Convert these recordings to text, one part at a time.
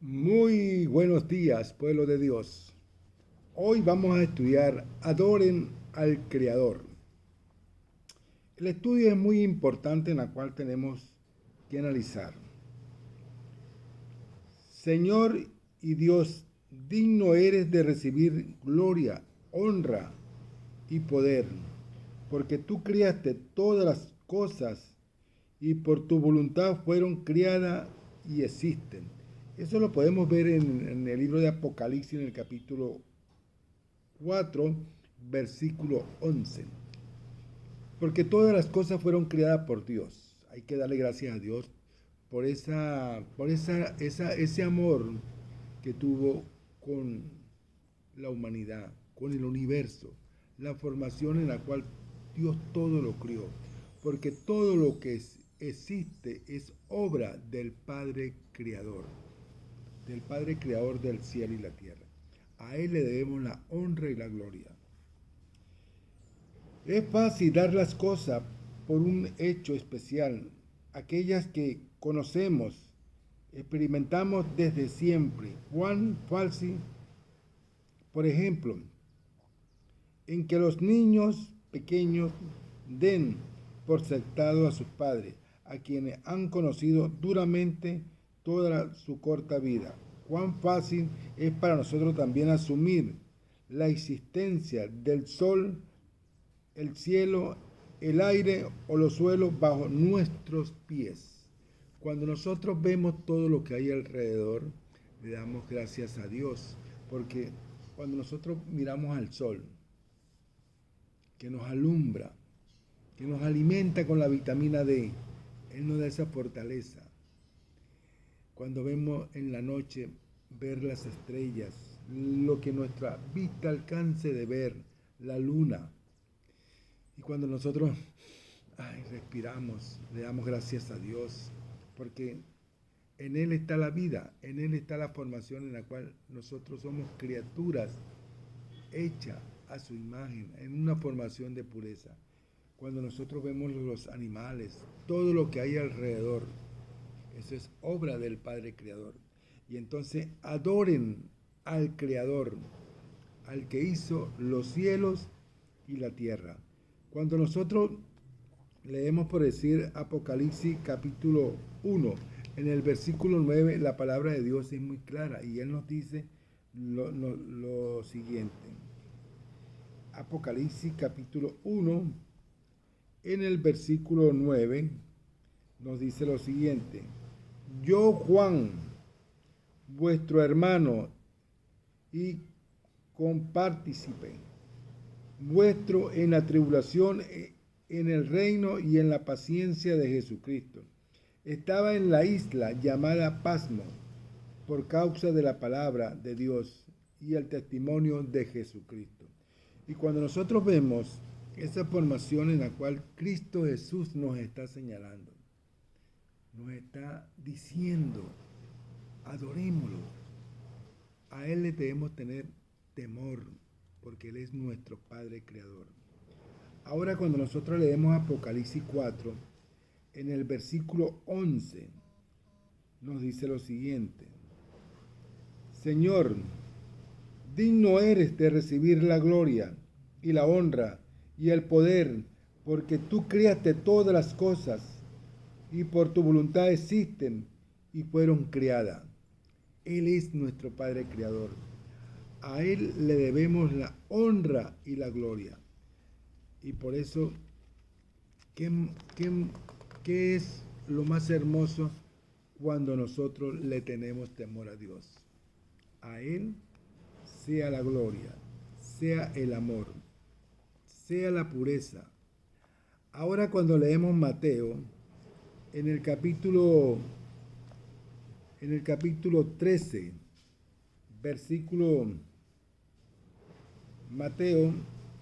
Muy buenos días, pueblo de Dios. Hoy vamos a estudiar Adoren al Creador. El estudio es muy importante en el cual tenemos que analizar. Señor y Dios, digno eres de recibir gloria, honra y poder, porque tú creaste todas las cosas y por tu voluntad fueron criadas y existen. Eso lo podemos ver en el libro de Apocalipsis en el capítulo 4, versículo 11. Porque todas las cosas fueron creadas por Dios. Hay que darle gracias a Dios por ese amor que tuvo con la humanidad, con el universo, la formación en la cual Dios todo lo crió. Porque todo lo que existe es obra del Padre Creador, del Padre Creador del cielo y la tierra. A Él le debemos la honra y la gloria. Es fácil dar las cosas por un hecho especial, aquellas que conocemos, experimentamos desde siempre. Cuán fácil, por ejemplo, en que los niños pequeños den por sentado a sus padres, a quienes han conocido duramente toda su corta vida. Cuán fácil es para nosotros también asumir la existencia del sol, el cielo, el aire o los suelos bajo nuestros pies. Cuando nosotros vemos todo lo que hay alrededor, le damos gracias a Dios, porque cuando nosotros miramos al sol, que nos alumbra, que nos alimenta con la vitamina D, Él nos da esa fortaleza. Cuando vemos en la noche ver las estrellas, lo que nuestra vista alcance de ver, la luna, y cuando nosotros respiramos, le damos gracias a Dios, porque en Él está la vida, en Él está la formación en la cual nosotros somos criaturas hechas a su imagen, en una formación de pureza. Cuando nosotros vemos los animales, todo lo que hay alrededor, eso es obra del Padre Creador. Y entonces adoren al Creador, al que hizo los cielos y la tierra. Cuando nosotros leemos por decir Apocalipsis capítulo 1, en el versículo 9 la palabra de Dios es muy clara y Él nos dice lo siguiente. Apocalipsis capítulo 1, en el versículo 9 nos dice lo siguiente. Yo, Juan, vuestro hermano y compartícipe vuestro en la tribulación, en el reino y en la paciencia de Jesucristo. Estaba en la isla llamada Pasmo por causa de la palabra de Dios y el testimonio de Jesucristo. Y cuando nosotros vemos esa formación en la cual Cristo Jesús nos está señalando, nos está diciendo, adorémoslo. A Él le debemos tener temor, porque Él es nuestro Padre Creador. Ahora cuando nosotros leemos Apocalipsis 4, en el versículo 11, nos dice lo siguiente. Señor, digno eres de recibir la gloria y la honra y el poder, porque tú creaste todas las cosas y por tu voluntad existen y fueron creadas. Él es nuestro Padre Creador. A Él le debemos la honra y la gloria. Y por eso, ¿qué es lo más hermoso cuando nosotros le tenemos temor a Dios? A Él sea la gloria, sea el amor, sea la pureza. Ahora cuando leemos Mateo, en el capítulo 13, versículo Mateo,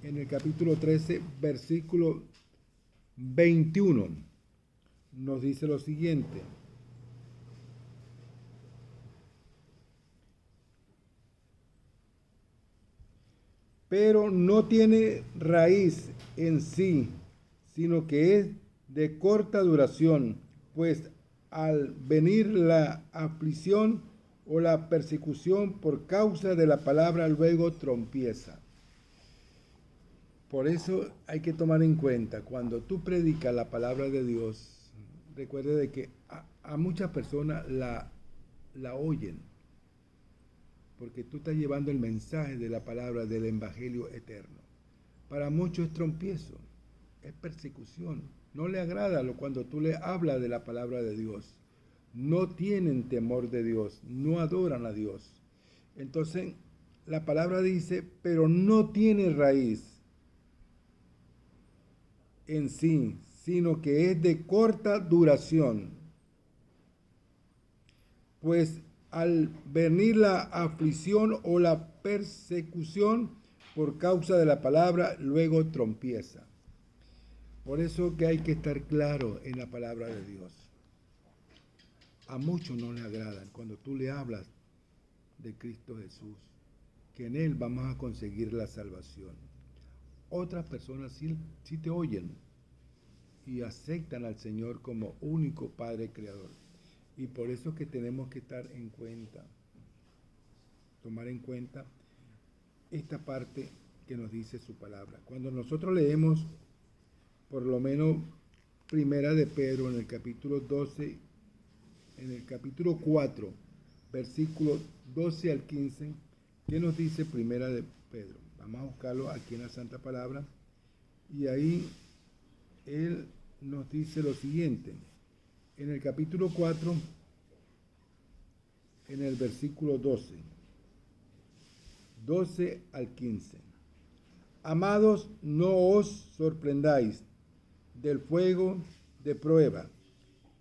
en el capítulo 13, versículo 21, nos dice lo siguiente. Pero no tiene raíz en sí, sino que es de corta duración, pues al venir la aflicción o la persecución por causa de la palabra luego tropieza. Por eso hay que tomar en cuenta, cuando tú predicas la palabra de Dios, recuerde de que a muchas personas la oyen, porque tú estás llevando el mensaje de la palabra del evangelio eterno. Para muchos es tropiezo, es persecución. No le agrada cuando tú le hablas de la palabra de Dios. No tienen temor de Dios, no adoran a Dios. Entonces, la palabra dice, pero no tiene raíz en sí, sino que es de corta duración. Pues al venir la aflicción o la persecución por causa de la palabra, luego tropieza. Por eso que hay que estar claro en la palabra de Dios. A muchos no le agradan cuando tú le hablas de Cristo Jesús, que en Él vamos a conseguir la salvación. Otras personas sí te oyen y aceptan al Señor como único Padre Creador. Y por eso que tenemos que estar en cuenta, tomar en cuenta esta parte que nos dice su palabra. Cuando nosotros leemos, por lo menos, Primera de Pedro en el capítulo 12, en el capítulo 4, versículos 12 al 15, ¿qué nos dice Primera de Pedro? Vamos a buscarlo aquí en la Santa Palabra. Y ahí él nos dice lo siguiente. En el capítulo 4, en el versículo 12 al 15. Amados, no os sorprendáis del fuego de prueba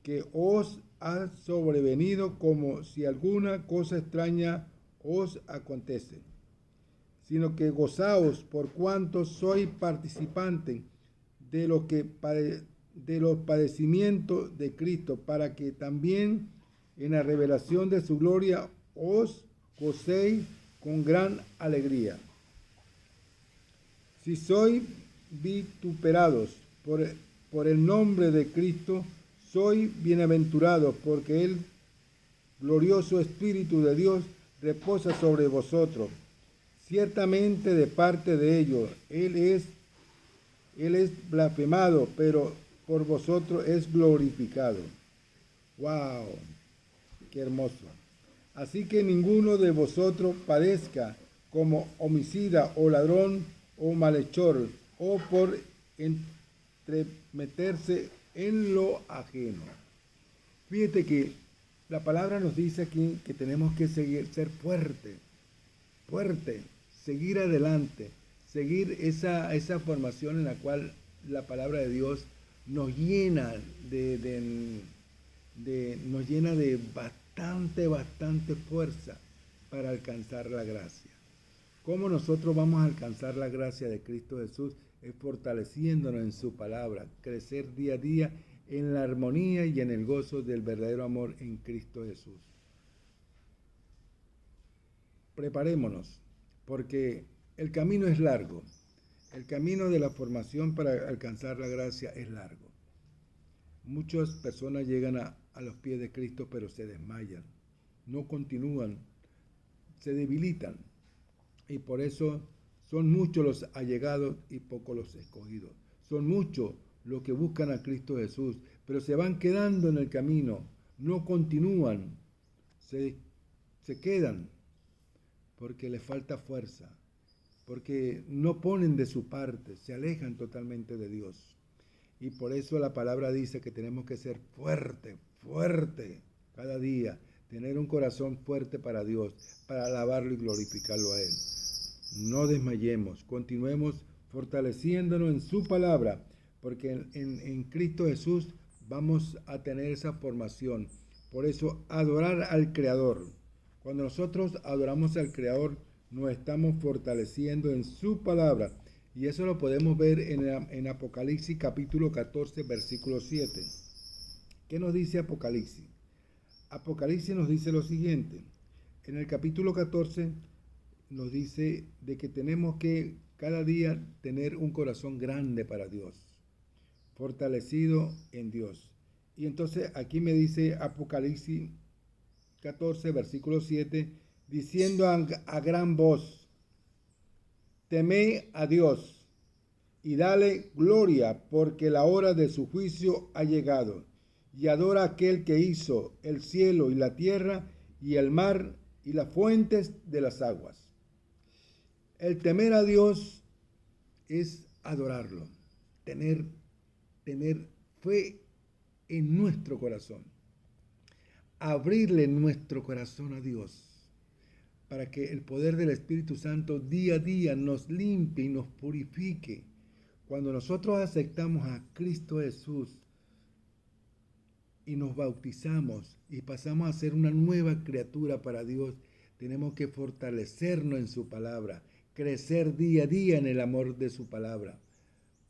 que os ha sobrevenido como si alguna cosa extraña os acontece, sino que gozaos por cuanto sois participantes de los padecimientos de Cristo, para que también en la revelación de su gloria os gocéis con gran alegría. Si sois vituperados por el nombre de Cristo, sois bienaventurados, porque el glorioso Espíritu de Dios reposa sobre vosotros. Ciertamente de parte de ellos, Él es blasfemado, pero por vosotros es glorificado. ¡Wow! ¡Qué hermoso! Así que ninguno de vosotros padezca como homicida o ladrón o malhechor o por entremeterse en lo ajeno. Fíjate que la palabra nos dice aquí que tenemos que ser fuerte, seguir adelante, seguir esa formación en la cual la palabra de Dios nos llena nos llena de bastante fuerza para alcanzar la gracia. ¿Cómo nosotros vamos a alcanzar la gracia de Cristo Jesús? Es fortaleciéndonos en su palabra, crecer día a día en la armonía y en el gozo del verdadero amor en Cristo Jesús. Preparémonos, porque el camino es largo. El camino de la formación para alcanzar la gracia es largo. Muchas personas llegan a los pies de Cristo, pero se desmayan, no continúan, se debilitan. Y por eso son muchos los allegados y pocos los escogidos. Son muchos los que buscan a Cristo Jesús, pero se van quedando en el camino, no continúan, se quedan porque les falta fuerza, porque no ponen de su parte, se alejan totalmente de Dios. Y por eso la palabra dice que tenemos que ser fuerte cada día, tener un corazón fuerte para Dios, para alabarlo y glorificarlo a Él. No desmayemos, continuemos fortaleciéndonos en su palabra, porque en Cristo Jesús vamos a tener esa formación. Por eso, adorar al Creador. Cuando nosotros adoramos al Creador, nos estamos fortaleciendo en su palabra. Y eso lo podemos ver en Apocalipsis capítulo 14, versículo 7. ¿Qué nos dice Apocalipsis? Apocalipsis nos dice lo siguiente. En el capítulo 14 nos dice de que tenemos que cada día tener un corazón grande para Dios, fortalecido en Dios. Y entonces aquí me dice Apocalipsis 14, versículo 7, diciendo a gran voz, temed a Dios y dale gloria, porque la hora de su juicio ha llegado, y adora a aquel que hizo el cielo y la tierra y el mar y las fuentes de las aguas. El temer a Dios es adorarlo, tener fe en nuestro corazón, abrirle nuestro corazón a Dios para que el poder del Espíritu Santo día a día nos limpie y nos purifique. Cuando nosotros aceptamos a Cristo Jesús y nos bautizamos y pasamos a ser una nueva criatura para Dios, tenemos que fortalecernos en su palabra, crecer día a día en el amor de su palabra.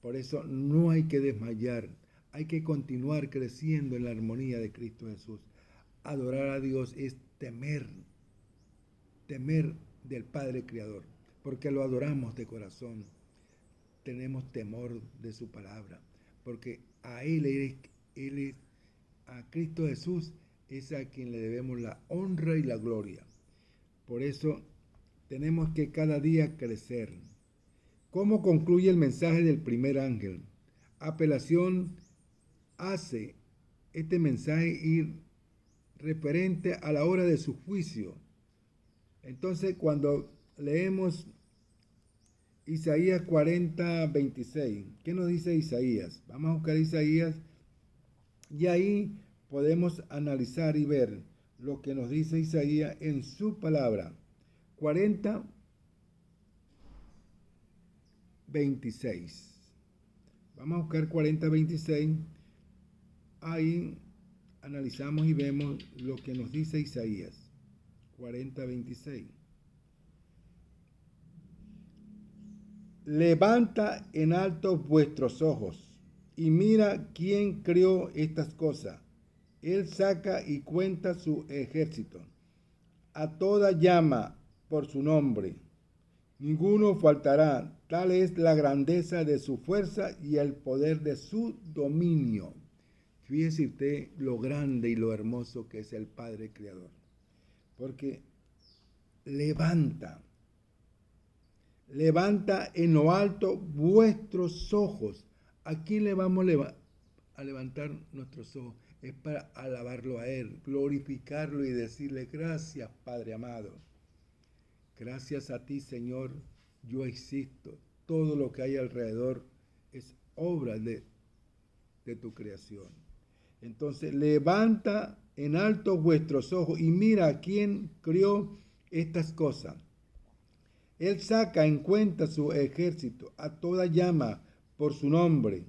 Por eso no hay que desmayar, hay que continuar creciendo en la armonía de Cristo Jesús. Adorar a Dios es temer del Padre Creador, porque lo adoramos de corazón. Tenemos temor de su palabra, porque a a Cristo Jesús es a quien le debemos la honra y la gloria. Por eso tenemos que cada día crecer. ¿Cómo concluye el mensaje del primer ángel? Apelación hace este mensaje ir referente a la hora de su juicio. Entonces, cuando leemos Isaías 40, 26, ¿qué nos dice Isaías? Vamos a buscar Isaías y ahí podemos analizar y ver lo que nos dice Isaías en su palabra. 40, 26. Vamos a buscar 40, 26. Ahí analizamos y vemos lo que nos dice Isaías. 40, 26. Levanta en alto vuestros ojos y mira quién creó estas cosas. Él saca y cuenta su ejército. A toda llama por su nombre. Ninguno faltará. Tal es la grandeza de su fuerza y el poder de su dominio. Fíjese usted lo grande y lo hermoso que es el Padre Creador. Porque levanta en lo alto vuestros ojos. ¿A quién le vamos a levantar nuestros ojos? Es para alabarlo a Él, glorificarlo y decirle gracias, Padre amado. Gracias a ti, Señor, yo existo. Todo lo que hay alrededor es obra de tu creación. Entonces, levanta en alto vuestros ojos y mira a quién creó estas cosas. Él saca en cuenta su ejército, a toda llama por su nombre.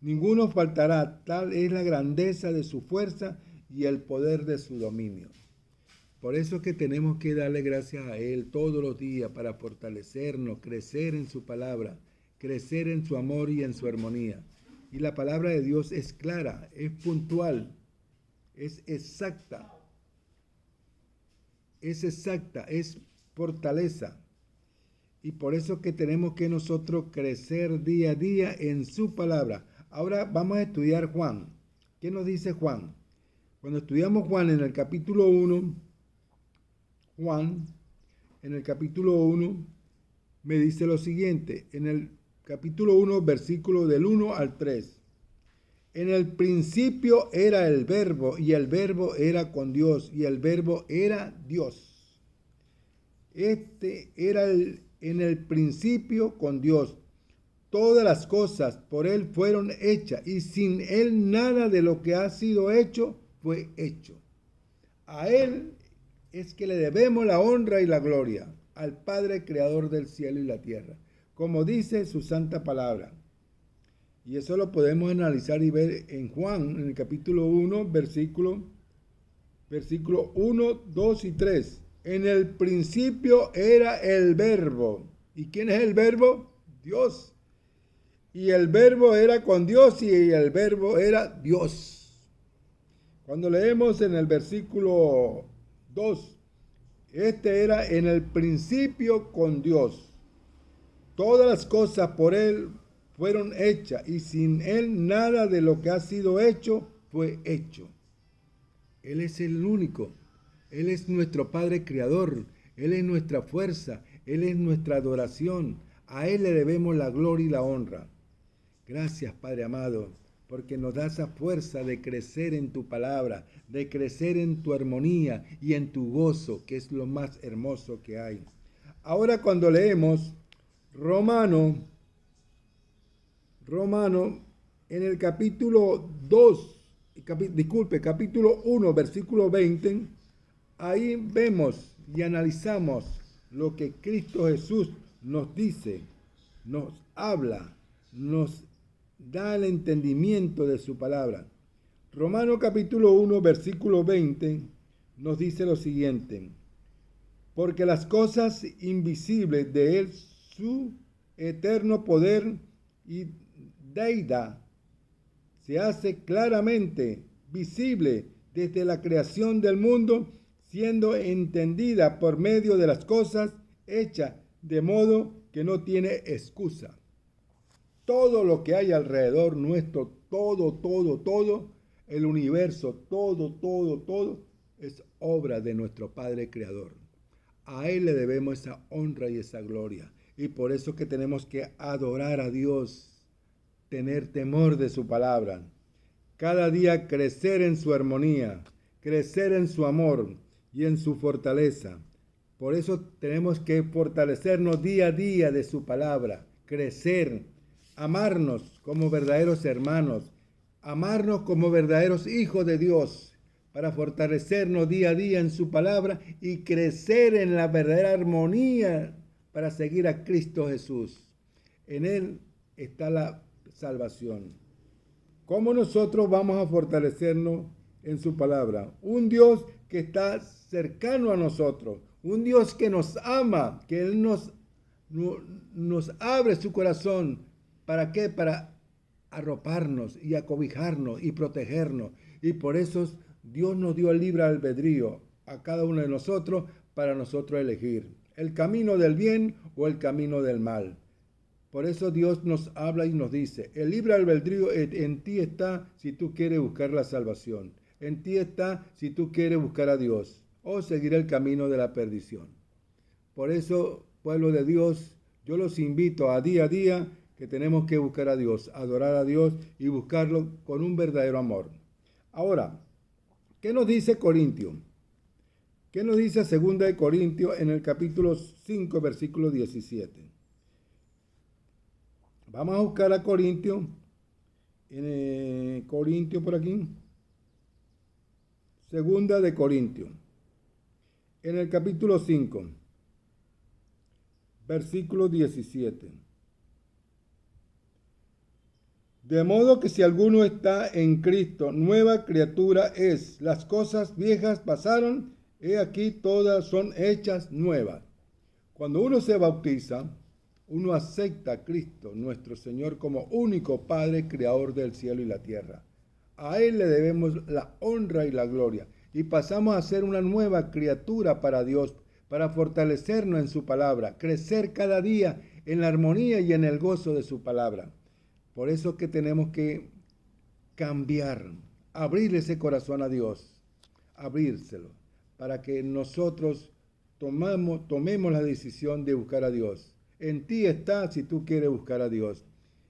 Ninguno faltará, tal es la grandeza de su fuerza y el poder de su dominio. Por eso es que tenemos que darle gracias a Él todos los días para fortalecernos, crecer en su palabra, crecer en su amor y en su armonía. Y la palabra de Dios es clara, es puntual, es exacta, es fortaleza. Y por eso que tenemos que nosotros crecer día a día en su palabra. Ahora vamos a estudiar Juan. ¿Qué nos dice Juan? Cuando estudiamos Juan en el capítulo 1, Juan, en el capítulo 1, me dice lo siguiente, en el capítulo 1, versículo del 1 al 3. En el principio era el verbo, y el verbo era con Dios, y el verbo era Dios. Este era en el principio con Dios. Todas las cosas por Él fueron hechas, y sin Él nada de lo que ha sido hecho fue hecho. A Él es que le debemos la honra y la gloria, al Padre Creador del cielo y la tierra, como dice su santa palabra. Y eso lo podemos analizar y ver en Juan, en el capítulo 1, versículo 1, 2 y 3. En el principio era el verbo. ¿Y quién es el verbo? Dios. Y el verbo era con Dios y el verbo era Dios. Cuando leemos en el versículo 2, este era en el principio con Dios. Todas las cosas por Él fueron hechas y sin Él nada de lo que ha sido hecho fue hecho. Él es el único. Él es nuestro Padre Creador. Él es nuestra fuerza. Él es nuestra adoración. A Él le debemos la gloria y la honra. Gracias, Padre amado, porque nos da esa fuerza de crecer en tu palabra, de crecer en tu armonía y en tu gozo, que es lo más hermoso que hay. Ahora cuando leemos Romano, en el capítulo 2, capítulo 1, versículo 20, ahí vemos y analizamos lo que Cristo Jesús nos dice, nos habla, nos da el entendimiento de su palabra. Romano capítulo 1, versículo 20 nos dice lo siguiente: porque las cosas invisibles de Él, su eterno poder y deidad, se hace claramente visible desde la creación del mundo, siendo entendida por medio de las cosas hechas, de modo que no tiene excusa. Todo lo que hay alrededor nuestro, todo, el universo, todo, es obra de nuestro Padre Creador. A Él le debemos esa honra y esa gloria. Y por eso que tenemos que adorar a Dios, tener temor de su palabra. Cada día crecer en su armonía, crecer en su amor y en su fortaleza. Por eso tenemos que fortalecernos día a día de su palabra, crecer, amarnos como verdaderos hermanos, amarnos como verdaderos hijos de Dios, para fortalecernos día a día en su palabra y crecer en la verdadera armonía para seguir a Cristo Jesús. En Él está la salvación. ¿Cómo nosotros vamos a fortalecernos en su palabra? Un Dios que está cercano a nosotros, un Dios que nos ama, que Él nos abre su corazón. ¿Para qué? Para arroparnos y acobijarnos y protegernos. Y por eso Dios nos dio el libre albedrío a cada uno de nosotros para nosotros elegir el camino del bien o el camino del mal. Por eso Dios nos habla y nos dice, el libre albedrío en ti está si tú quieres buscar la salvación. En ti está si tú quieres buscar a Dios o seguir el camino de la perdición. Por eso, pueblo de Dios, yo los invito a día que tenemos que buscar a Dios, adorar a Dios y buscarlo con un verdadero amor. Ahora, ¿qué nos dice Corintio? ¿Qué nos dice 2 de Corintios en el capítulo 5, versículo 17? Vamos a buscar a Corintio, Corintio por aquí. 2 de Corintios, en el capítulo 5, versículo 17. De modo que si alguno está en Cristo, nueva criatura es. Las cosas viejas pasaron, he aquí todas son hechas nuevas. Cuando uno se bautiza, uno acepta a Cristo, nuestro Señor, como único Padre, Creador del cielo y la tierra. A Él le debemos la honra y la gloria. Y pasamos a ser una nueva criatura para Dios, para fortalecernos en su palabra, crecer cada día en la armonía y en el gozo de su palabra. Por eso que tenemos que cambiar, abrir ese corazón a Dios, abrírselo, para que nosotros tomemos la decisión de buscar a Dios. En ti está si tú quieres buscar a Dios.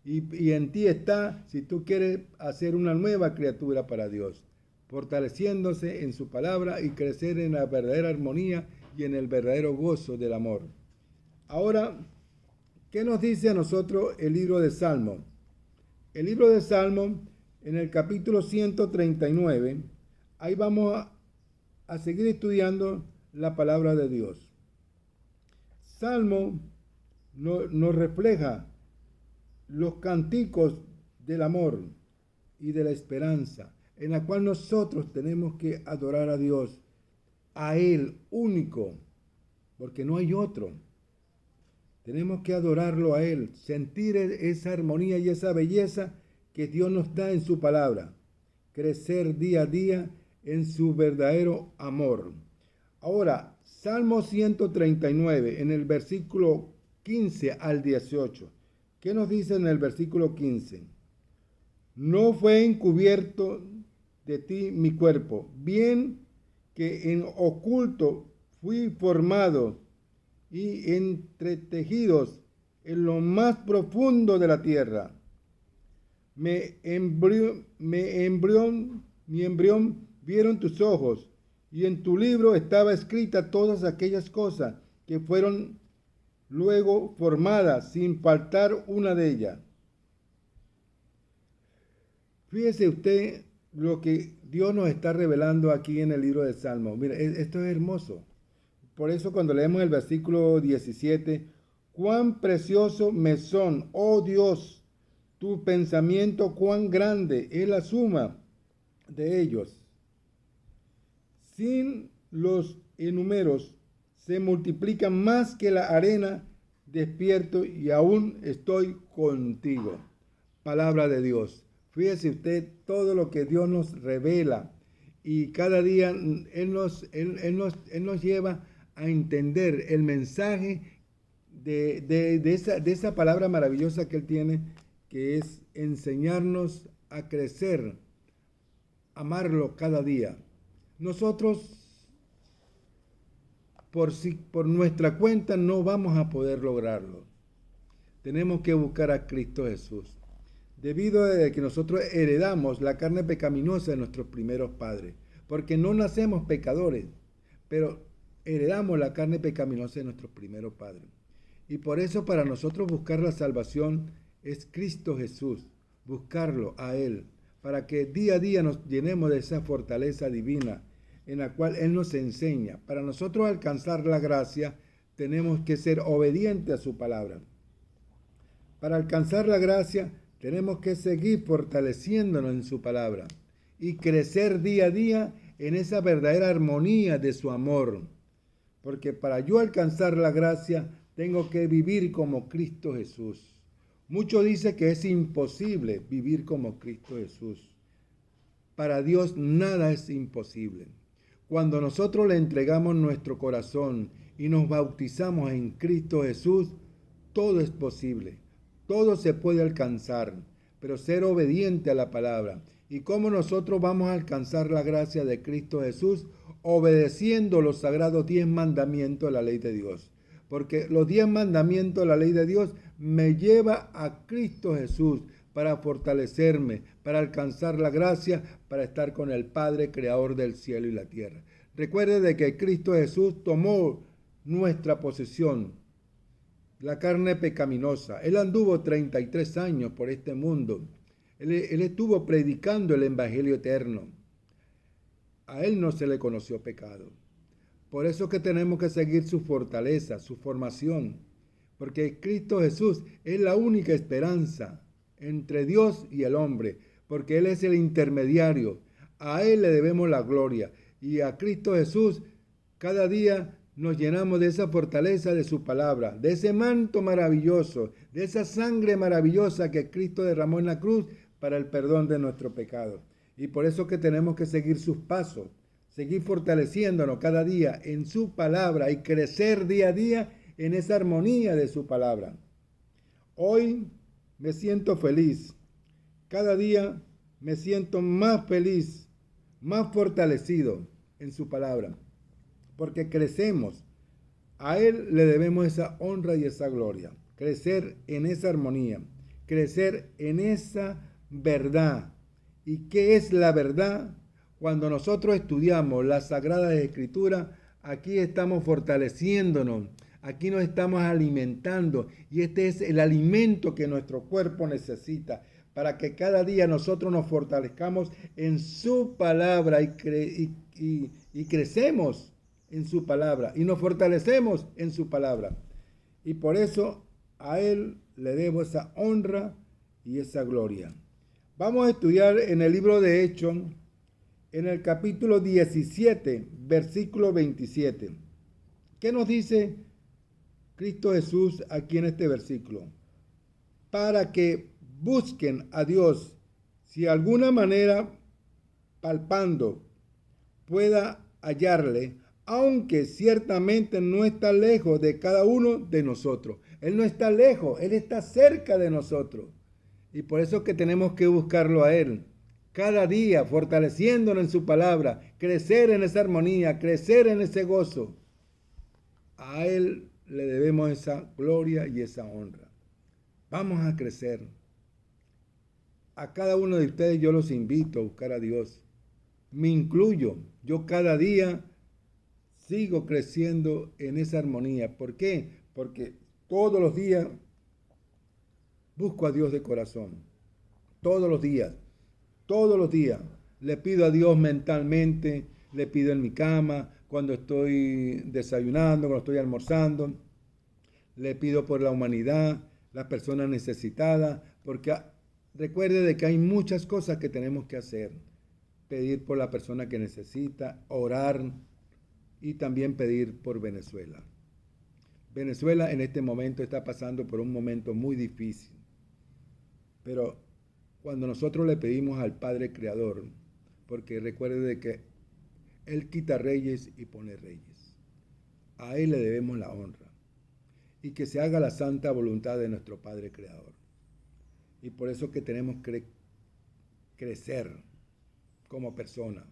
Y en ti está si tú quieres hacer una nueva criatura para Dios, fortaleciéndose en su palabra y crecer en la verdadera armonía y en el verdadero gozo del amor. Ahora, ¿qué nos dice a nosotros el libro de Salmos? El libro de Salmos, en el capítulo 139, ahí vamos a seguir estudiando la palabra de Dios. Salmo nos refleja los cánticos del amor y de la esperanza, en la cual nosotros tenemos que adorar a Dios, a Él único, porque no hay otro. Tenemos que adorarlo a Él, sentir esa armonía y esa belleza que Dios nos da en su palabra, crecer día a día en su verdadero amor. Ahora, Salmo 139, en el versículo 15 al 18. ¿Qué nos dice en el versículo 15? No fue encubierto de ti mi cuerpo, bien que en oculto fui formado y entretejidos en lo más profundo de la tierra. Mi embrión vieron tus ojos, y en tu libro estaba escrita todas aquellas cosas que fueron luego formadas, sin faltar una de ellas. Fíjese usted lo que Dios nos está revelando aquí en el libro de Salmos. Mire, esto es hermoso. Por eso cuando leemos el versículo 17, cuán precioso me son, oh Dios, tu pensamiento, cuán grande es la suma de ellos. Sin los enumeros se multiplican más que la arena, despierto y aún estoy contigo. Palabra de Dios. Fíjese usted todo lo que Dios nos revela y cada día Él nos lleva a entender el mensaje de esa palabra maravillosa que Él tiene, que es enseñarnos a crecer, amarlo cada día. Nosotros por nuestra cuenta no vamos a poder lograrlo. Tenemos que buscar a Cristo Jesús. Debido a que nosotros heredamos la carne pecaminosa de nuestros primeros padres, porque no nacemos pecadores, pero heredamos la carne pecaminosa de nuestros primeros padres. Y por eso para nosotros buscar la salvación es Cristo Jesús, buscarlo a Él, para que día a día nos llenemos de esa fortaleza divina en la cual Él nos enseña. Para nosotros alcanzar la gracia tenemos que ser obedientes a su palabra. Para alcanzar la gracia tenemos que seguir fortaleciéndonos en su palabra y crecer día a día en esa verdadera armonía de su amor. Porque para yo alcanzar la gracia tengo que vivir como Cristo Jesús. Muchos dicen que es imposible vivir como Cristo Jesús. Para Dios nada es imposible. Cuando nosotros le entregamos nuestro corazón y nos bautizamos en Cristo Jesús, todo es posible. Todo se puede alcanzar, pero ser obediente a la palabra. ¿Y cómo nosotros vamos a alcanzar la gracia de Cristo Jesús? Obedeciendo los sagrados 10 mandamientos de la ley de Dios. Porque los 10 mandamientos de la ley de Dios me lleva a Cristo Jesús para fortalecerme, para alcanzar la gracia, para estar con el Padre, creador del cielo y la tierra. Recuerde de que Cristo Jesús tomó nuestra posesión, la carne pecaminosa. Él anduvo 33 años por este mundo. Él estuvo predicando el evangelio eterno. A Él no se le conoció pecado. Por eso que tenemos que seguir su fortaleza, su formación. Porque Cristo Jesús es la única esperanza entre Dios y el hombre. Porque Él es el intermediario. A Él le debemos la gloria. Y a Cristo Jesús cada día nos llenamos de esa fortaleza de su palabra, de ese manto maravilloso, de esa sangre maravillosa que Cristo derramó en la cruz para el perdón de nuestro pecado. Y por eso que tenemos que seguir sus pasos, seguir fortaleciéndonos cada día en su palabra y crecer día a día en esa armonía de su palabra. Hoy me siento feliz. Cada día me siento más feliz, más fortalecido en su palabra. Porque crecemos. A Él le debemos esa honra y esa gloria. Crecer en esa armonía. Crecer en esa verdad. ¿Y qué es la verdad? Cuando nosotros estudiamos las Sagradas Escrituras, aquí estamos fortaleciéndonos. Aquí nos estamos alimentando. Y este es el alimento que nuestro cuerpo necesita para que cada día nosotros nos fortalezcamos en su palabra y crecemos en su palabra y nos fortalecemos en su palabra. Y por eso a Él le debo esa honra y esa gloria. Vamos a estudiar en el libro de Hechos, en el capítulo 17, versículo 27. ¿Qué nos dice Cristo Jesús aquí en este versículo? Para que busquen a Dios, si de alguna manera palpando pueda hallarle, aunque ciertamente no está lejos de cada uno de nosotros. Él no está lejos, Él está cerca de nosotros. Y por eso que tenemos que buscarlo a Él. cada día fortaleciéndonos en su palabra, crecer en esa armonía, crecer en ese gozo. A Él le debemos esa gloria y esa honra. Vamos a crecer. A cada uno de ustedes yo los invito a buscar a Dios. Me incluyo. Yo cada día sigo creciendo en esa armonía. ¿Por qué? Porque todos los días busco a Dios de corazón. Todos los días. Todos los días. Le pido a Dios mentalmente, le pido en mi cama, cuando estoy desayunando, cuando estoy almorzando. Le pido por la humanidad, las personas necesitadas, porque recuerde de que hay muchas cosas que tenemos que hacer. Pedir por la persona que necesita, orar y también pedir por Venezuela. Venezuela en este momento está pasando por un momento muy difícil, pero cuando nosotros le pedimos al Padre Creador, porque recuerde de que Él quita reyes y pone reyes, a Él le debemos la honra, y que se haga la santa voluntad de nuestro Padre Creador. Y por eso que tenemos que crecer como persona,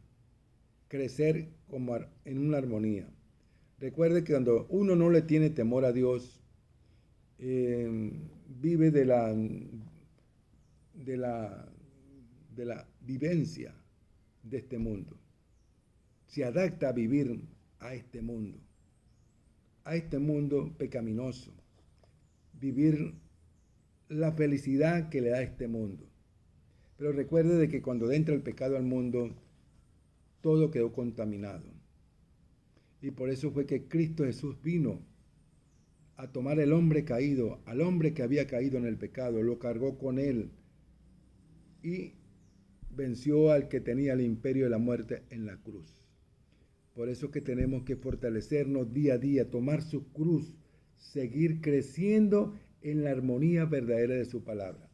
crecer como en una armonía. Recuerde que cuando uno no le tiene temor a Dios, vive de la vivencia de este mundo. Se adapta a vivir a este mundo pecaminoso. Vivir la felicidad que le da este mundo. Pero recuerde de que cuando entra el pecado al mundo, todo quedó contaminado. Y por eso fue que Cristo Jesús vino a tomar el hombre caído, al hombre que había caído en el pecado, lo cargó con él y venció al que tenía el imperio de la muerte en la cruz. Por eso que tenemos que fortalecernos día a día, tomar su cruz, seguir creciendo en la armonía verdadera de su palabra.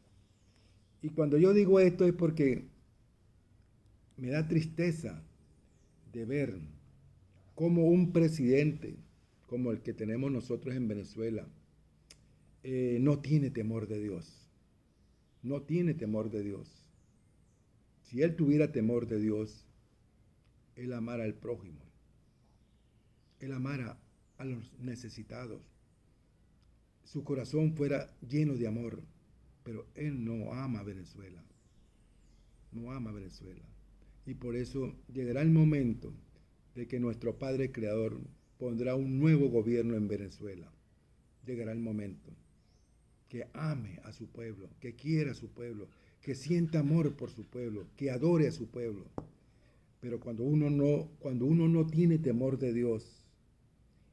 Y cuando yo digo esto es porque me da tristeza de ver cómo un presidente como el que tenemos nosotros en Venezuela no tiene temor de Dios. No tiene temor de Dios. Si él tuviera temor de Dios, él amara al prójimo. Él amara a los necesitados. Su corazón fuera lleno de amor. Pero él no ama a Venezuela. No ama a Venezuela. Y por eso llegará el momento de que nuestro Padre Creador pondrá un nuevo gobierno en Venezuela. Llegará el momento que ame a su pueblo, que quiera a su pueblo, que sienta amor por su pueblo, que adore a su pueblo. Pero cuando uno no tiene temor de Dios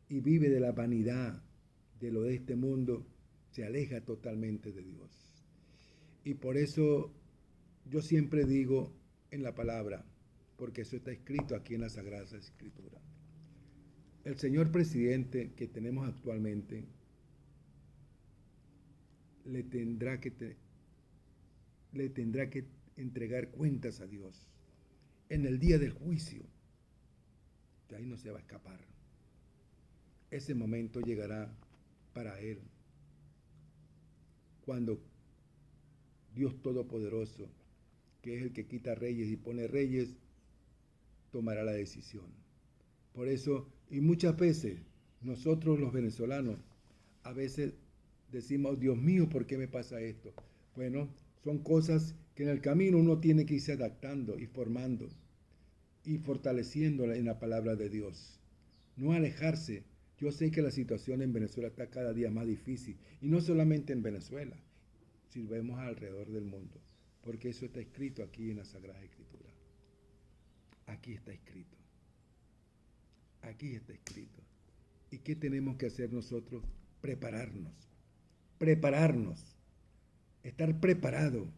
y vive de la vanidad de lo de este mundo, se aleja totalmente de Dios. Y por eso yo siempre digo en la palabra, porque eso está escrito aquí en las Sagradas Escrituras. El señor presidente que tenemos actualmente le tendrá que entregar cuentas a Dios en el día del juicio. De ahí no se va a escapar. Ese momento llegará para él cuando Dios Todopoderoso, que es el que quita reyes y pone reyes, tomará la decisión. Por eso, y muchas veces, nosotros los venezolanos, a veces decimos, Dios mío, ¿por qué me pasa esto? Bueno, son cosas que en el camino uno tiene que irse adaptando y formando y fortaleciéndola en la palabra de Dios. No alejarse. Yo sé que la situación en Venezuela está cada día más difícil, y no solamente en Venezuela, si vemos alrededor del mundo, porque eso está escrito aquí en la Sagrada Escritura. Aquí está escrito. Aquí está escrito. ¿Y qué tenemos que hacer nosotros? Prepararnos, estar preparado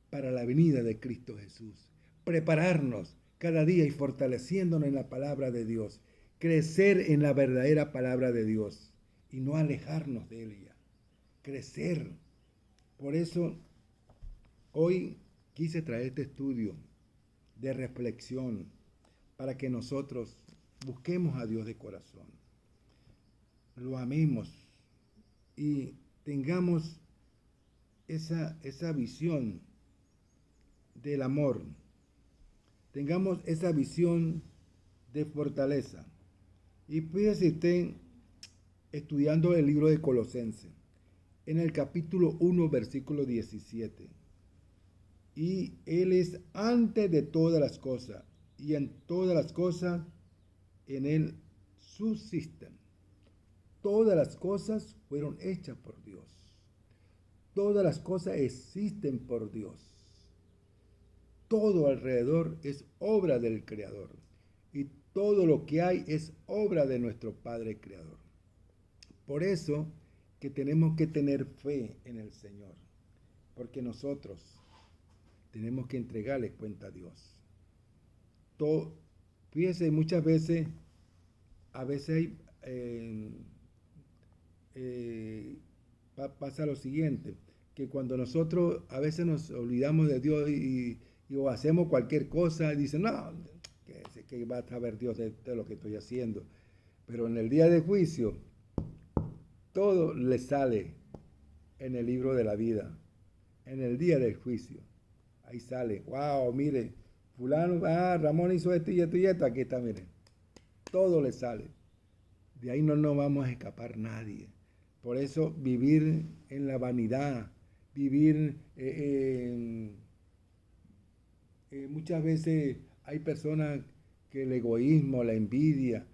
para la venida de Cristo Jesús. Prepararnos cada día y fortaleciéndonos en la palabra de Dios. Crecer en la verdadera palabra de Dios y no alejarnos de ella. Crecer. Por eso, hoy quise traer este estudio de reflexión para que nosotros busquemos a Dios de corazón, lo amemos y tengamos esa visión del amor. Tengamos esa visión de fortaleza. Y fíjese usted, estudiando el libro de Colosenses, en el capítulo 1, versículo 17. Y Él es antes de todas las cosas, y en todas las cosas en Él subsisten. Todas las cosas fueron hechas por Dios. Todas las cosas existen por Dios. Todo alrededor es obra del Creador. Y todo lo que hay es obra de nuestro Padre Creador. Por eso que tenemos que tener fe en el Señor. Porque nosotros tenemos que entregarle cuenta a Dios. Fíjese, muchas veces, pasa lo siguiente, que cuando nosotros a veces nos olvidamos de Dios o hacemos cualquier cosa, dicen, no, que va a saber Dios de lo que estoy haciendo. Pero en el día de juicio, todo le sale en el libro de la vida, en el día del juicio. Ahí sale, wow, mire, fulano, Ramón hizo esto y esto y esto, aquí está, mire. Todo le sale. De ahí no nos vamos a escapar nadie. Por eso vivir en la vanidad, vivir muchas veces hay personas que el egoísmo, la envidia,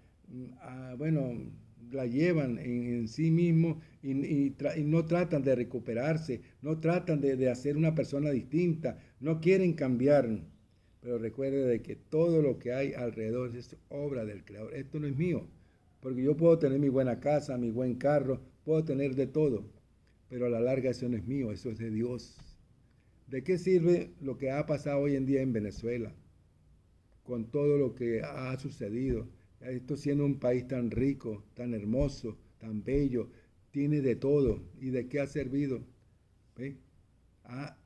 la llevan en sí mismo y no tratan de recuperarse, no tratan de hacer una persona distinta, no quieren cambiar. Pero recuerde de que todo lo que hay alrededor es obra del Creador. Esto no es mío, porque yo puedo tener mi buena casa, mi buen carro, puedo tener de todo, pero a la larga eso no es mío, eso es de Dios. ¿De qué sirve lo que ha pasado hoy en día en Venezuela? Con todo lo que ha sucedido. Esto siendo un país tan rico, tan hermoso, tan bello, tiene de todo. ¿Y de qué ha servido? ¿Ve?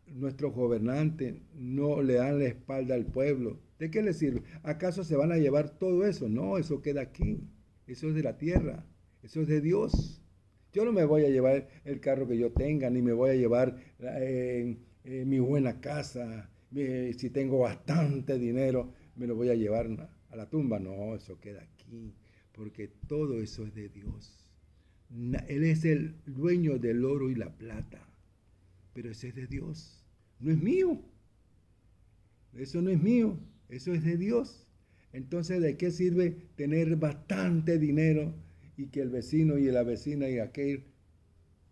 Nuestros gobernantes no le dan la espalda al pueblo. ¿De qué le sirve? ¿Acaso se van a llevar todo eso? No, eso queda aquí. Eso es de la tierra. Eso es de Dios. Yo no me voy a llevar el carro que yo tenga, ni me voy a llevar mi buena casa. Si tengo bastante dinero, me lo voy a llevar a la tumba. No, eso queda aquí, porque todo eso es de Dios. Él es el dueño del oro y la plata, pero ese es de Dios, no es mío. Eso no es mío, eso es de Dios. Entonces, ¿de qué sirve tener bastante dinero y que el vecino y la vecina y aquel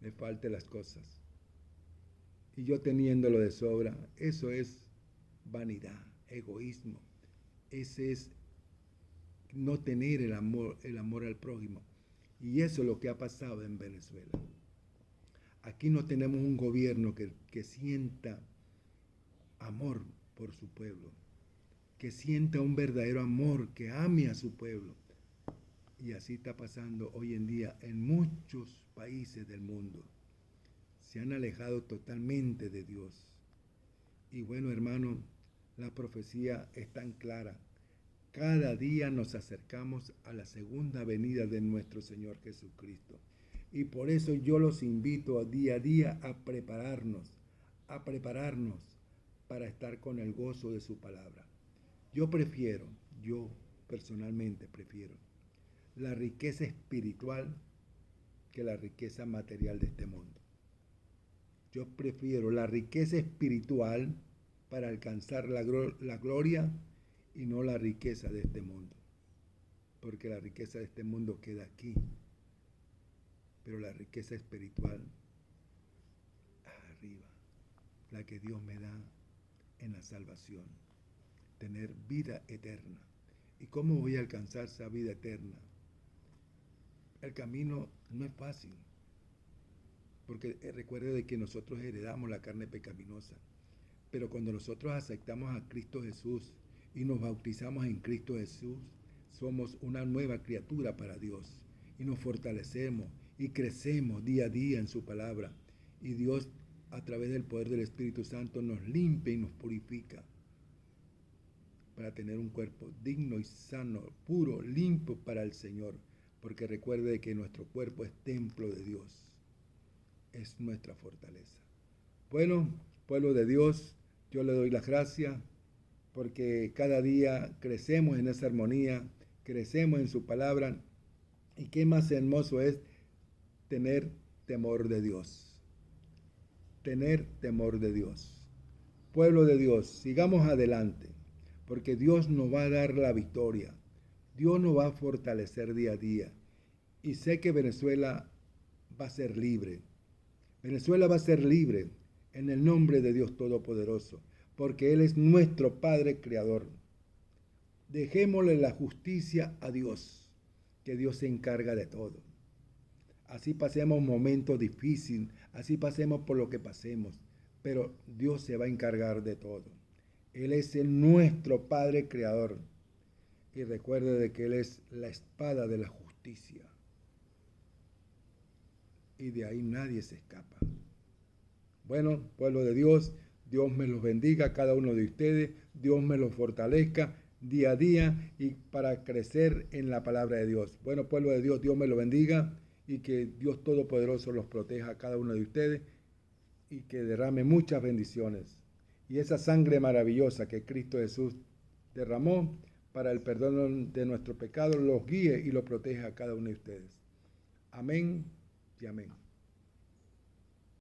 le falte las cosas? Y yo teniéndolo de sobra, eso es vanidad, egoísmo. Ese es no tener el amor al prójimo. Y eso es lo que ha pasado en Venezuela. Aquí no tenemos un gobierno que sienta amor por su pueblo, que sienta un verdadero amor, que ame a su pueblo. Y así está pasando hoy en día en muchos países del mundo. Se han alejado totalmente de Dios. Y bueno, hermano, la profecía es tan clara. Cada día nos acercamos a la segunda venida de nuestro Señor Jesucristo. Y por eso yo los invito a día a prepararnos para estar con el gozo de su palabra. Yo personalmente prefiero la riqueza espiritual que la riqueza material de este mundo. Yo prefiero la riqueza espiritual para alcanzar la gloria y no la riqueza de este mundo. Porque la riqueza de este mundo queda aquí. Pero la riqueza espiritual, arriba, la que Dios me da en la salvación, tener vida eterna. ¿Y cómo voy a alcanzar esa vida eterna? El camino no es fácil, porque recuerde de que nosotros heredamos la carne pecaminosa, pero cuando nosotros aceptamos a Cristo Jesús y nos bautizamos en Cristo Jesús, somos una nueva criatura para Dios y nos fortalecemos y crecemos día a día en su palabra, y Dios a través del poder del Espíritu Santo nos limpia y nos purifica para tener un cuerpo digno y sano, puro, limpio para el Señor, porque recuerde que nuestro cuerpo es templo de Dios, es nuestra fortaleza. Bueno, pueblo de Dios, Yo le doy las gracias porque cada día crecemos en esa armonía, crecemos en su palabra, y qué más hermoso es tener temor de Dios. Tener temor de Dios. Pueblo de Dios, sigamos adelante, porque Dios nos va a dar la victoria. Dios nos va a fortalecer día a día. Y sé que Venezuela va a ser libre. Venezuela va a ser libre en el nombre de Dios Todopoderoso, porque Él es nuestro Padre Creador. Dejémosle la justicia a Dios, que Dios se encarga de todo. Así pasemos momentos difíciles, así pasemos por lo que pasemos, pero Dios se va a encargar de todo. Él es nuestro Padre Creador. Y recuerde de que Él es la espada de la justicia. Y de ahí nadie se escapa. Bueno, pueblo de Dios, Dios me los bendiga a cada uno de ustedes, Dios me los fortalezca día a día y para crecer en la palabra de Dios. Bueno, pueblo de Dios, Dios me los bendiga y que Dios Todopoderoso los proteja a cada uno de ustedes y que derrame muchas bendiciones. Y esa sangre maravillosa que Cristo Jesús derramó para el perdón de nuestros pecados los guíe y los proteja a cada uno de ustedes. Amén y amén.